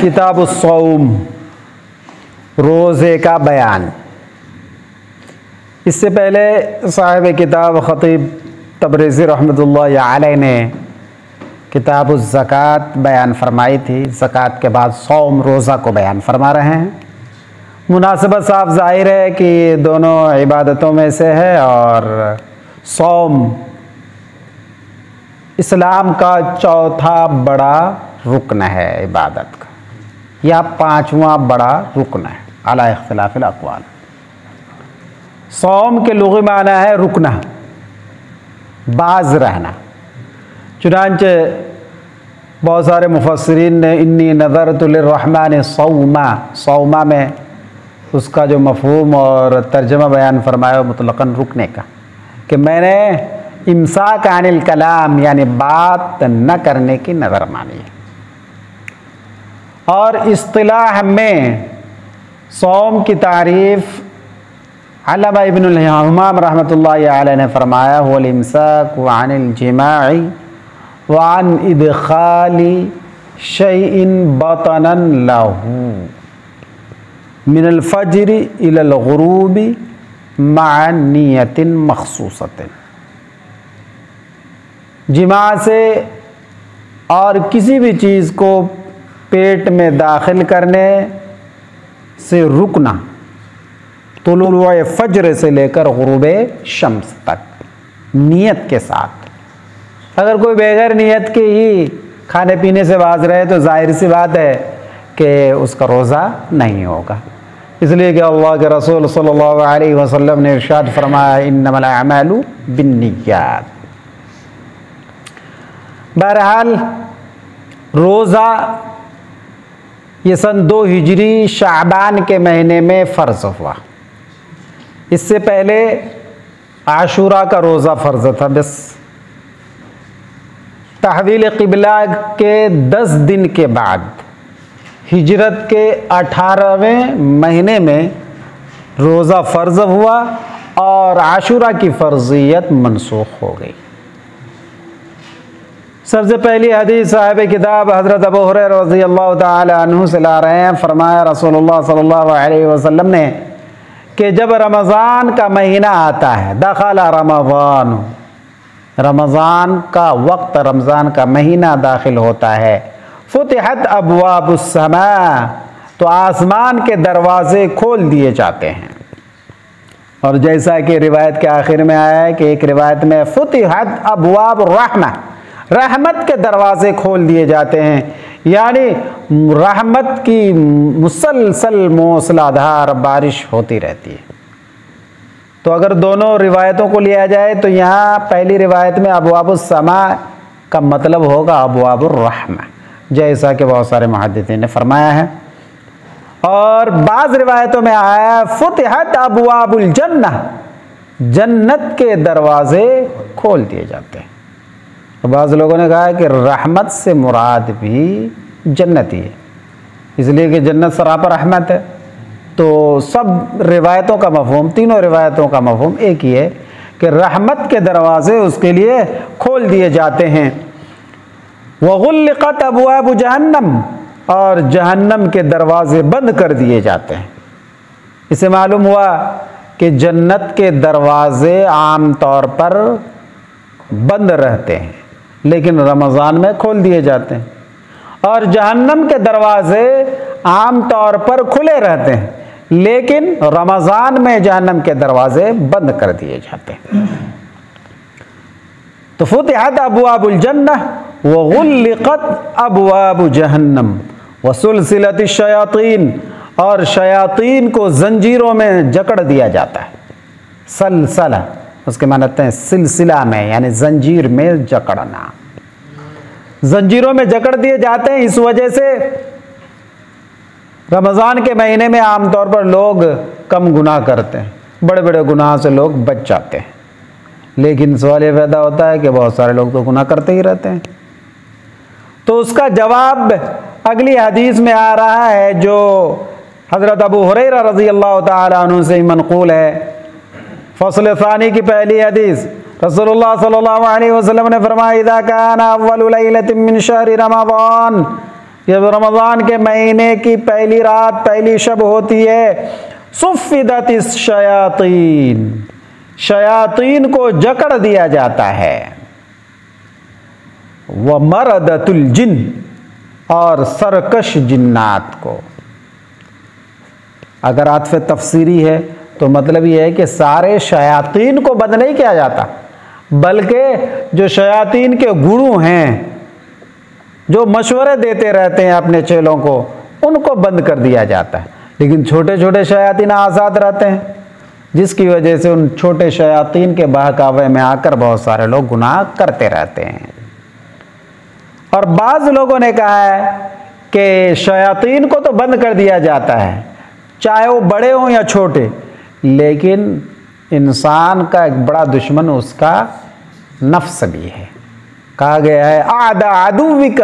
किताबुस्सौम, रोज़े का बयान। इससे पहले साहिब किताब ख़तीब तबरेज़ी रहमतुल्लाह अलैह ने किताबुज़्ज़कात बयान फरमाई थी। ज़कात के बाद सौम, रोज़ा को बयान फरमा रहे हैं। मुनासिबत साफ ज़ाहिर है कि दोनों इबादतों में से है और सौम इस्लाम का चौथा बड़ा रुकन है इबादत का, या पांचवा बड़ा रुकन है अला इख्तिलाफिल अक़वाल। सौम के लुग़वी माना है रुकना, बाज रहना। चुनांचे बहुत सारे मुफस्सिरीन ने इन्नी नज़रतु लिर्रहमान सौमा, सौमा में उसका जो मफ़हूम और तर्जमा बयान फरमाया मुतलक़न रुकने का, कि मैंने इम्साक अनिल कलाम यानी बात न करने की नज़र मानी है। और इस्तिलाह में सौम की तारीफ़ अल्लामा इब्नुल हम्माम रहमतुल्लाहि अलैह ने फरमाया हुवल इम्साकु अनिल जिमाई व अन इदखाली शैइन बतनन लहू मिनल फज्रि इलल गुरूबी मअ नियतिन मखसूसतिन। जिमा से और किसी भी चीज़ को पेट में दाखिल करने से रुकना, तुलुए फज्र से लेकर गुरूबे शम्स तक नियत के साथ। अगर कोई बगैर नियत के ही खाने पीने से बाज रहे तो जाहिर सी बात है कि उसका रोज़ा नहीं होगा। इसलिए कि अल्लाह के रसूल सल्लल्लाहु अलैहि वसल्लम ने इरशाद फरमाया इन्नमल अमालु बिन्नियात। बहरहाल रोज़ा ये सन 2 हिजरी शाबान के महीने में फ़र्ज़ हुआ। इससे पहले आशूरा का रोज़ा फ़र्ज़ था। बस तहवील क़िबला के 10 दिन के बाद हिजरत के 18वें महीने में रोज़ा फ़र्ज़ हुआ और आशूरा की फ़र्ज़ियत मनसूख हो गई। सबसे पहली हदीस साहिब किताब हज़रत अबू हुरैरा रज़ियल्लाहु ताला अन्हु से ला रहे हैं। फरमाया रसूलुल्लाह सल्लल्लाहु अलैहि वसल्लम ने कि जब रमज़ान का महीना आता है, दखला रमज़ान, रमज़ान का वक्त, रमज़ान का महीना दाखिल होता है, फुतिहत अबवाबुस समा, तो आसमान के दरवाज़े खोल दिए जाते हैं। और जैसा कि रिवायत के आखिर में आया है कि एक रिवायत में फुतिहत अबवाब रहमा, रहमत के दरवाज़े खोल दिए जाते हैं, यानी रहमत की मुसलसल मूसलाधार बारिश होती रहती है। तो अगर दोनों रिवायतों को लिया जाए तो यहाँ पहली रिवायत में अबवाबुस समा का मतलब होगा अबवाबुर रहमा, जैसा कि बहुत सारे मुहद्दिसीन ने फरमाया है। और बाज़ रिवायतों में आया फुतिहत अबवाबुल जन्नह, जन्नत के दरवाज़े खोल दिए जाते हैं। तो बाज़ लोगों ने कहा है कि रहमत से मुराद भी जन्नती है, इसलिए कि जन्नत सरापर रहमत है। तो सब रिवायतों का मफ़हूम, तीनों रिवायतों का मफ़हूम एक ही है कि रहमत के दरवाज़े उसके लिए खोल दिए जाते हैं। वग़ुल्लिक़त अबवाब जहन्नम, और जहन्नम के दरवाज़े बंद कर दिए जाते हैं। इससे मालूम हुआ कि जन्नत के दरवाज़े आम तौर पर बंद रहते हैं, लेकिन रमज़ान में खोल दिए जाते हैं। और जहन्नम के दरवाज़े आम तौर पर खुले रहते हैं, लेकिन रमज़ान में जहन्नम के दरवाजे बंद कर दिए जाते हैं। तो फुतिहत अबवाबुल जन्नह व गुल्लिक़त अबवाबु जहन्नम व सुलसिलति शयातीन, और शयातीन को जंजीरों में जकड़ दिया जाता है। सलसला उसके मानते हैं सिलसिला में, यानी जंजीर में जकड़ना। जंजीरों में जकड़ दिए जाते हैं। इस वजह से रमज़ान के महीने में आमतौर पर लोग कम गुनाह करते हैं, बड़े बड़े गुनाह से लोग बच जाते हैं। लेकिन सवाल ये पैदा होता है कि बहुत सारे लोग तो गुनाह करते ही रहते हैं। तो उसका जवाब अगली हदीस में आ रहा है, जो हज़रत अबू हुरैरा रज़ी अल्लाह ताला अन्हु से मनक़ूल है। फ़स्ल सानी की पहली हदीस, रसूलुल्लाह सल्लल्लाहु अलैहि वसल्लम ने फरमाया, इज़ा काना अव्वलु लैलतिन मिन शहरि रमज़ान, जब रमज़ान के महीने की पहली रात, पहली शब होती है, सुफ़िदतिश शयातीन, शयातीन को जकड़ दिया जाता है, व मरदतुल जिन्न, और सरकश जिन्नात को। अगर आतफ़े तफसीरी है तो मतलब ये है कि सारे शयातीन को बंद नहीं किया जाता, बल्कि जो शयातीन के गुरु हैं, जो मशवरे देते रहते हैं अपने चेलों को, उनको बंद कर दिया जाता है। लेकिन छोटे छोटे शयातीन आज़ाद रहते हैं, जिसकी वजह से उन छोटे शयातीन के बहकावे में आकर बहुत सारे लोग गुनाह करते रहते हैं। और बाज़ लोगों ने कहा है कि शयातीन को तो बंद कर दिया जाता है, चाहे वो बड़े हों या छोटे, लेकिन इंसान का एक बड़ा दुश्मन उसका नफ्स भी है। कहा गया है आदा अदुविक,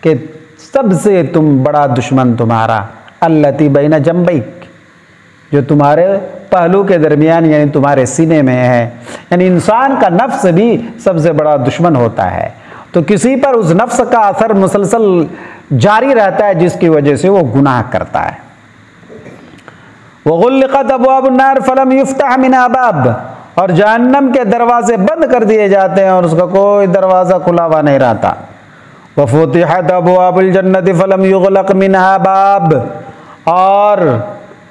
कि सबसे तुम बड़ा दुश्मन तुम्हारा अल्लती बैना जंबैक, जो तुम्हारे पहलू के दरमियान यानी तुम्हारे सीने में है। यानी इंसान का नफ्स भी सबसे बड़ा दुश्मन होता है। तो किसी पर उस नफ्स का असर मुसलसल जारी रहता है, जिसकी वजह से वो गुनाह करता है। वग़ुल्लिक़त अब्वाबुन्नार फ़लम युफ़्तह मिनहा बाब, और जहन्नम के दरवाजे बंद कर दिए जाते हैं और उसका कोई दरवाज़ा खुला हुआ नहीं रहता। वफ़ुतिहत अब्वाबुल जन्नति फ़लम युग़लक़ मिनहा बाब, और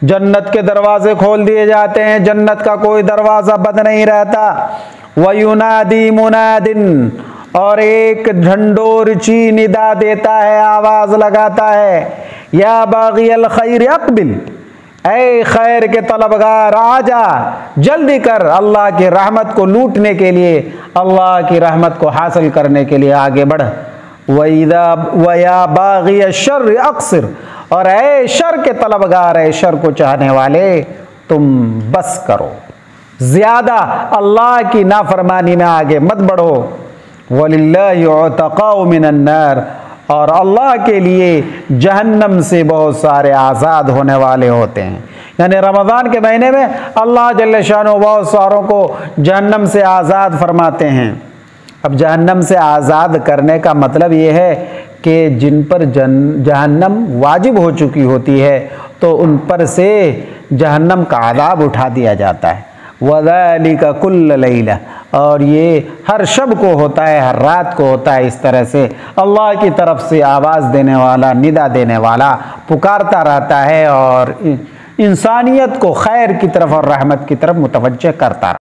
जन्नत के दरवाजे खोल दिए जाते हैं, जन्नत का कोई दरवाज़ा बंद नहीं रहता। वयुनादी मुनादिन, और एक ढंढोरची निदा देता है, आवाज़ लगाता है, या बाग़ियल खैर अक़बिल, ऐ खैर के तलबगार आजा, जल्दी कर, अल्लाह की रहमत को लूटने के लिए, अल्लाह की रहमत को हासिल करने के लिए आगे बढ़। वया बाग़िय शर्र अक़सिर, और ऐ शर के तलबगार, ऐ शर को चाहने वाले, तुम बस करो, ज़्यादा अल्लाह की नाफरमानी में आगे मत बढ़ो। वलिल्लाहि उतक़ाउ मिनन नार, और अल्लाह के लिए जहन्नम से बहुत सारे आज़ाद होने वाले होते हैं। यानी रमज़ान के महीने में अल्लाह जल्ल शानो बहुत सारों को जहन्नम से आज़ाद फरमाते हैं। अब जहन्नम से आज़ाद करने का मतलब ये है कि जिन पर जहन्नम वाजिब हो चुकी होती है, तो उन पर से जहन्नम का अज़ाब उठा दिया जाता है। वज़ालिका कुल्ल लैला, और ये हर शब को होता है, हर रात को होता है। इस तरह से अल्लाह की तरफ से आवाज़ देने वाला, निदा देने वाला पुकारता रहता है और इंसानियत को खैर की तरफ और रहमत की तरफ मुतवज्जह करता है।